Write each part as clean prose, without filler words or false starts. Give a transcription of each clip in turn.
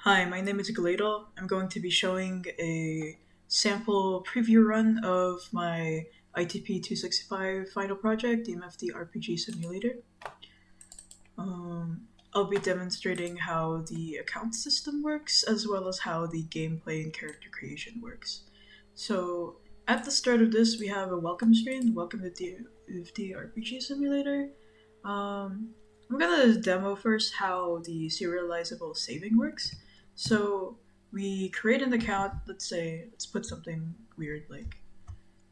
Hi, my name is Gladel. I'm going to be showing a sample preview run of my ITP 265 final project, DMFD RPG Simulator. I'll be demonstrating how the account system works, as well as how the gameplay and character creation works. So, at the start of this, we have a welcome screen. Welcome to DMFD RPG Simulator. I'm gonna demo first how the serializable saving works. So we create an account. Let's put something weird like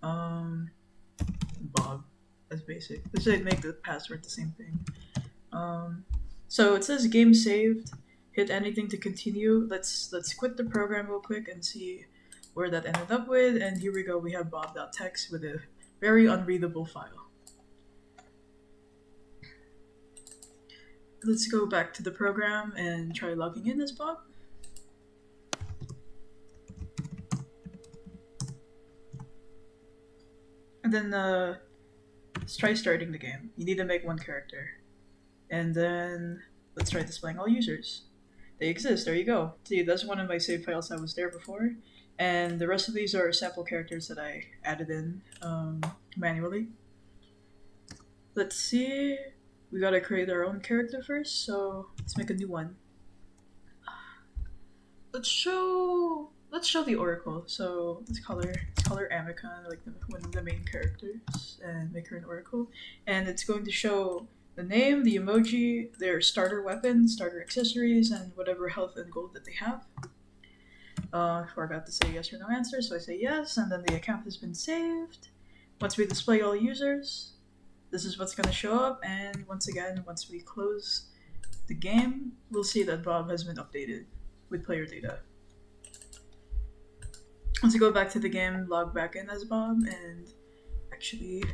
um, Bob as basic. Let's say make the password the same thing. Um, so it says game saved. Hit anything to continue. Let's quit the program real quick and see where that ended up with. And here we go. We have bob.txt with a very unreadable file. Let's go back to the program and try logging in as Bob. And then let's try starting the game. You need to make one character. And then let's try displaying all users. They exist, there you go. See, that's one of my save files that was there before. And the rest of these are sample characters that I added in manually. Let's see. We gotta create our own character first, so let's make a new one. Let's show the Oracle. So let's call her Amica, like one of the main characters, and make her an Oracle. And it's going to show the name, the emoji, their starter weapon, starter accessories, and whatever health and gold that they have. Forgot to say yes or no answer, so I say yes, and then the account has been saved. Once we display all users, this is what's going to show up, and once again, once we close the game, we'll see that Bob has been updated with player data. Let's go back to the game, log back in as Bob, and actually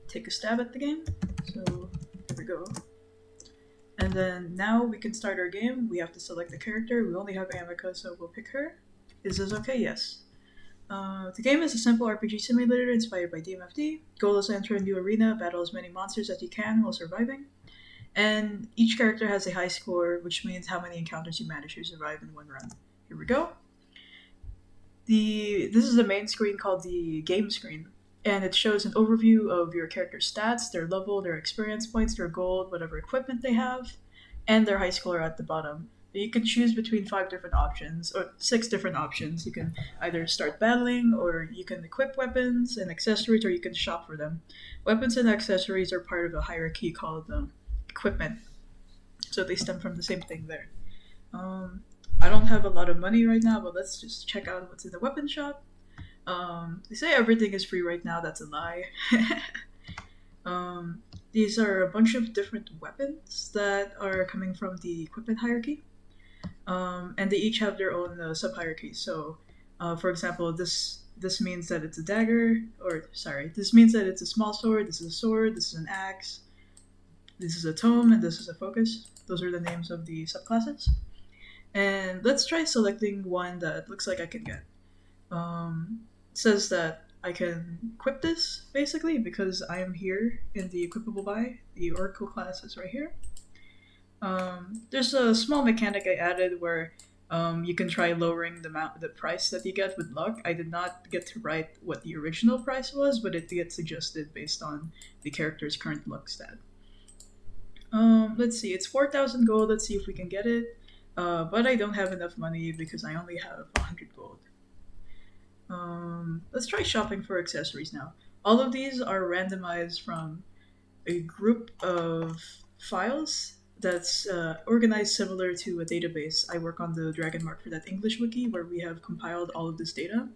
take a stab at the game. So here we go. And then now we can start our game. We have to select the character. We only have Amica, so we'll pick her. Is this okay? Yes. The game is a simple RPG simulator inspired by DMFD. Goal is to enter a new arena, battle as many monsters as you can while surviving. And each character has a high score, which means how many encounters you manage to survive in one run. Here we go. This is the main screen called the game screen, and it shows an overview of your character's stats, their level, their experience points, their gold, whatever equipment they have, and their high score at the bottom. You can choose between 5 different options, or 6 different options. You can either start battling, or you can equip weapons and accessories, or you can shop for them. Weapons and accessories are part of a hierarchy called equipment, so they stem from the same thing there. I don't have a lot of money right now, but let's just check out what's in the weapon shop. They say everything is free right now. That's a lie. These are a bunch of different weapons that are coming from the equipment hierarchy. And they each have their own sub-hierarchies. So, for example, this means that it's a dagger, this means that it's a small sword, this is a sword, this is an axe, this is a tome, and this is a focus. Those are the names of the subclasses. And let's try selecting one that looks like I can get. It says that I can equip this, basically, because I am here in the equipable by. The Oracle class is right here. There's a small mechanic I added where you can try lowering the price that you get with luck. I did not get to write what the original price was, but it gets adjusted based on the character's current luck stat. Let's see, it's 4,000 gold. Let's see if we can get it. But I don't have enough money because I only have 100 gold. Let's try shopping for accessories now. All of these are randomized from a group of files that's organized similar to a database. I work on the Dragon Mark for that English wiki where we have compiled all of this data.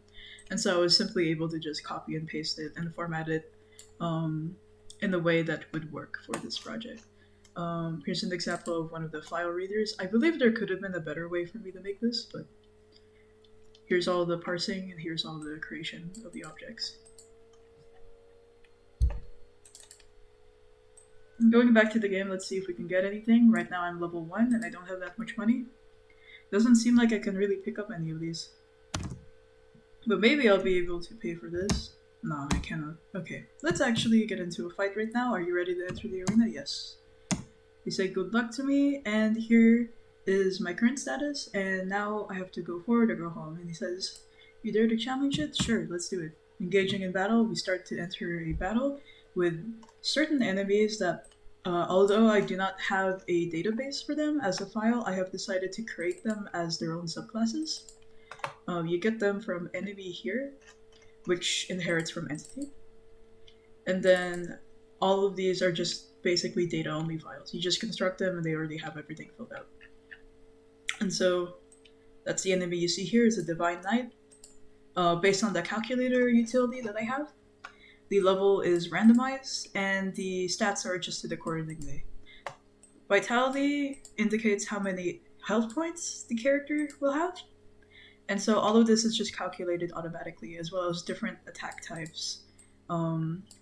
And so I was simply able to just copy and paste it and format it in the way that would work for this project. Here's an example of one of the file readers. I believe there could have been a better way for me to make this, but here's all the parsing and here's all the creation of the objects. Going back to the game, let's see if we can get anything. Right now I'm level 1 and I don't have that much money. Doesn't seem like I can really pick up any of these. But maybe I'll be able to pay for this. No, I cannot. Okay, let's actually get into a fight right now. Are you ready to enter the arena? Yes. They say good luck to me, and here is my current status, and now I have to go forward or go home. And he says, "You dare to challenge it? Sure, let's do it." Engaging in battle, we start to enter a battle with certain enemies that, although I do not have a database for them as a file, I have decided to create them as their own subclasses. You get them from enemy here, which inherits from entity. And then all of these are just basically data only files. You just construct them and they already have everything filled out. And so that's the enemy you see here is a Divine Knight. Based on the calculator utility that I have, the level is randomized and the stats are adjusted accordingly. Vitality indicates how many health points the character will have. And so all of this is just calculated automatically, as well as different attack types,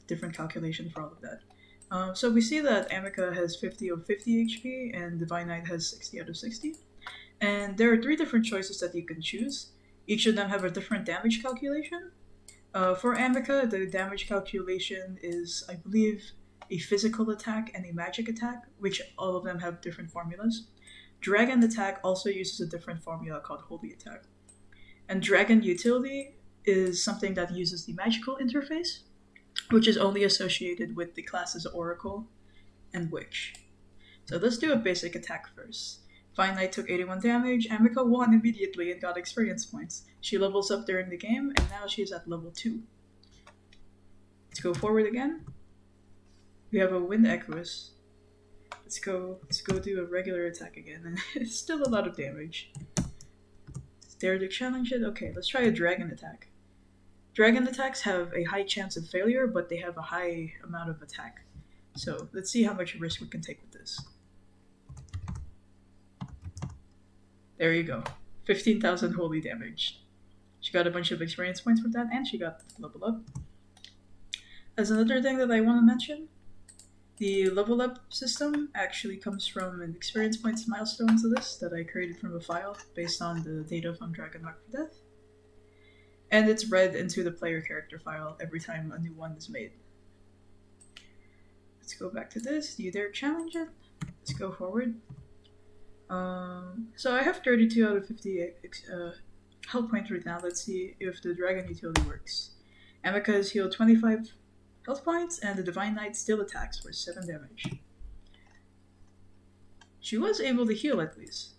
different calculation for all of that. So we see that Amica has 50 of 50 HP and Divine Knight has 60 out of 60. And there are 3 different choices that you can choose. Each of them have a different damage calculation. For Amica, the damage calculation is, I believe, a physical attack and a magic attack, which all of them have different formulas. Dragon attack also uses a different formula called Holy Attack. And Dragon utility is something that uses the magical interface, which is only associated with the classes Oracle and Witch. So let's do a basic attack first. Fine Knight took 81 damage, Amica won immediately and got experience points. She levels up during the game, and now she is at level 2. Let's go forward again. We have a Wind Echoes. Let's go do a regular attack again, and it's still a lot of damage. Dare to challenge it? Okay, let's try a Dragon attack. Dragon attacks have a high chance of failure, but they have a high amount of attack. So let's see how much risk we can take with this. There you go. 15,000 holy damage. She got a bunch of experience points from that, and she got level up. As another thing that I want to mention, the level up system actually comes from an experience points milestones list that I created from a file based on the data from Dragon Mark for Death. And it's read into the player character file every time a new one is made. Let's go back to this. Do you dare challenge it? Let's go forward. So I have 32 out of 50 health points right now. Let's see if the Dragon utility works. Amica has healed 25 health points, and the Divine Knight still attacks for 7 damage. She was able to heal at least.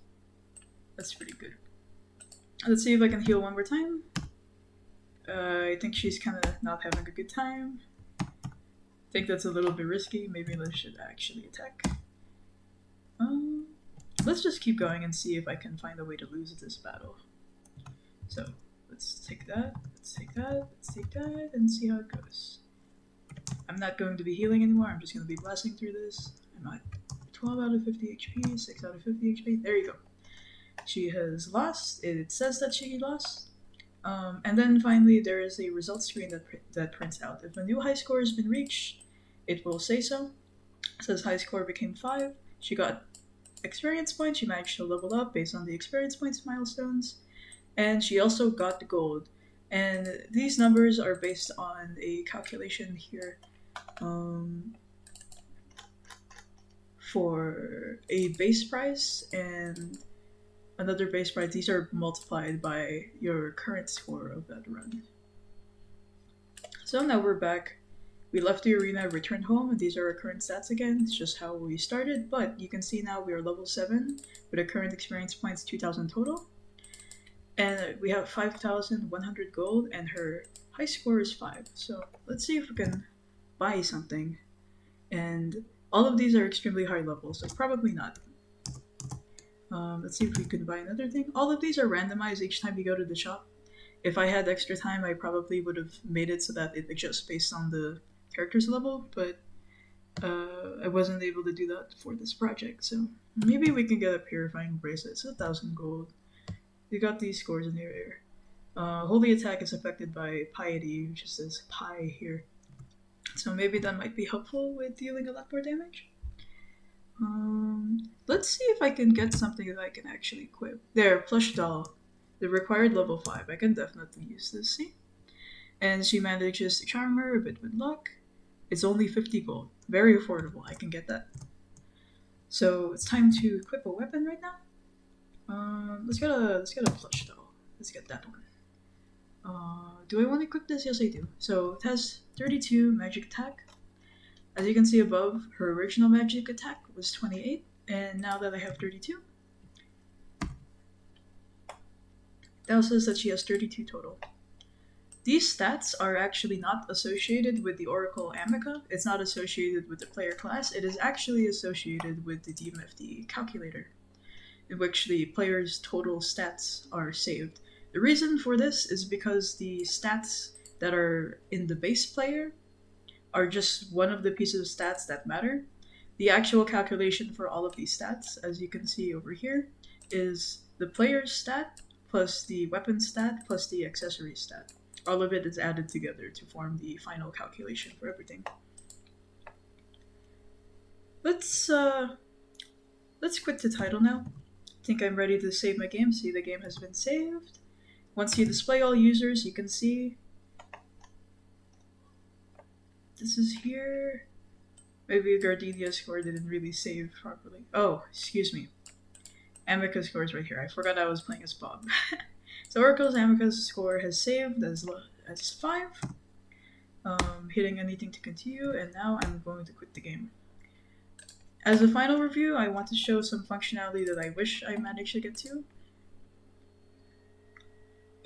That's pretty good. Let's see if I can heal one more time. I think she's kind of not having a good time. I think that's a little bit risky. Maybe I should actually attack. Let's just keep going and see if I can find a way to lose this battle. So, let's take that, let's take that, let's take that, and see how it goes. I'm not going to be healing anymore, I'm just going to be blasting through this. I'm at 12 out of 50 HP, 6 out of 50 HP, there you go. She has lost, it says that she lost. And then finally there is a results screen that prints out. If a new high score has been reached, it will say so. It says high score became 5, she got experience points, she managed to level up based on the experience points milestones, and she also got the gold. And these numbers are based on a calculation here for a base price and another base price. These are multiplied by your current score of that run. So now we're back. We left the arena, returned home, and these are our current stats again. It's just how we started, but you can see now we are level 7 with our current experience points 2,000 total. And we have 5,100 gold, and her high score is 5. So let's see if we can buy something. And all of these are extremely high levels, so probably not. Let's see if we can buy another thing. All of these are randomized each time you go to the shop. If I had extra time, I probably would have made it so that it adjusts based on the character's level, but I wasn't able to do that for this project, so maybe we can get a purifying bracelet. It's 1,000 gold. We got these scores in here. Holy attack is affected by piety, which says pi here. So maybe that might be helpful with dealing a lot more damage. Let's see if I can get something that I can actually equip. There, plush doll. The required level 5. I can definitely use this, see? And she manages to charm her a bit with luck. It's only 50 gold. Very affordable. I can get that. So it's time to equip a weapon right now. Let's get a plush though. Let's get that one. Do I want to equip this? Yes, I do. So it has 32 magic attack. As you can see above, her original magic attack was 28, and now that I have 32, that says that she has 32 total. These stats are actually not associated with the Oracle Amica. It's not associated with the player class. It is actually associated with the DMFD calculator, in which the player's total stats are saved. The reason for this is because the stats that are in the base player are just one of the pieces of stats that matter. The actual calculation for all of these stats, as you can see over here, is the player's stat plus the weapon stat plus the accessory stat. All of it is added together to form the final calculation for everything. Let's quit the title now. I think I'm ready to save my game. See, the game has been saved. Once you display all users, you can see this is here. Maybe Gardenia's score didn't really save properly. Oh, excuse me. Amica's score is right here. I forgot I was playing as Bob. So Oracle's Amica's score has saved as 5. Hitting anything to continue, and now I'm going to quit the game. As a final review, I want to show some functionality that I wish I managed to get to.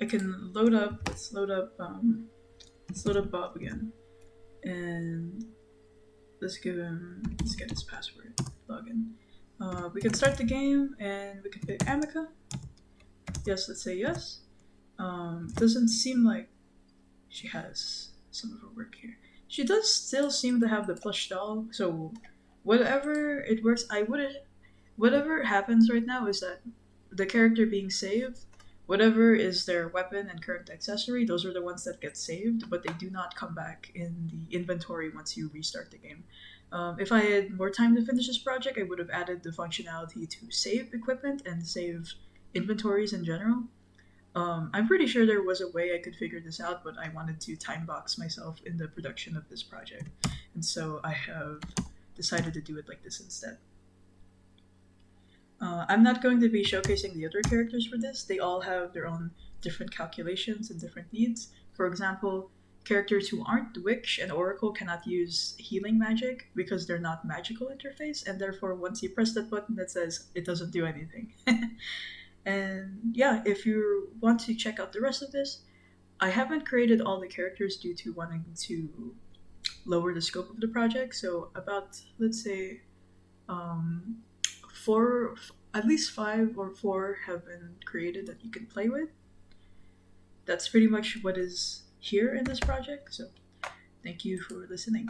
I can load up, let's load up Bob again. And let's get his password, login. We can start the game and we can pick Amica. Yes, let's say yes. Doesn't seem like she has some of her work here. She does still seem to have the plush doll, so whatever it works, whatever happens right now is that the character being saved, whatever is their weapon and current accessory, those are the ones that get saved, but they do not come back in the inventory once you restart the game. If I had more time to finish this project, I would have added the functionality to save equipment and save inventories in general. I'm pretty sure there was a way I could figure this out, but I wanted to time box myself in the production of this project, and so I have decided to do it like this instead. I'm not going to be showcasing the other characters for this. They all have their own different calculations and different needs. For example, characters who aren't Witch and Oracle cannot use healing magic because they're not magical interface, and therefore once you press that button that says it doesn't do anything. And yeah, if you want to check out the rest of this, I haven't created all the characters due to wanting to lower the scope of the project. So about, let's say, 4, at least 5 or 4 have been created that you can play with. That's pretty much what is here in this project. So thank you for listening.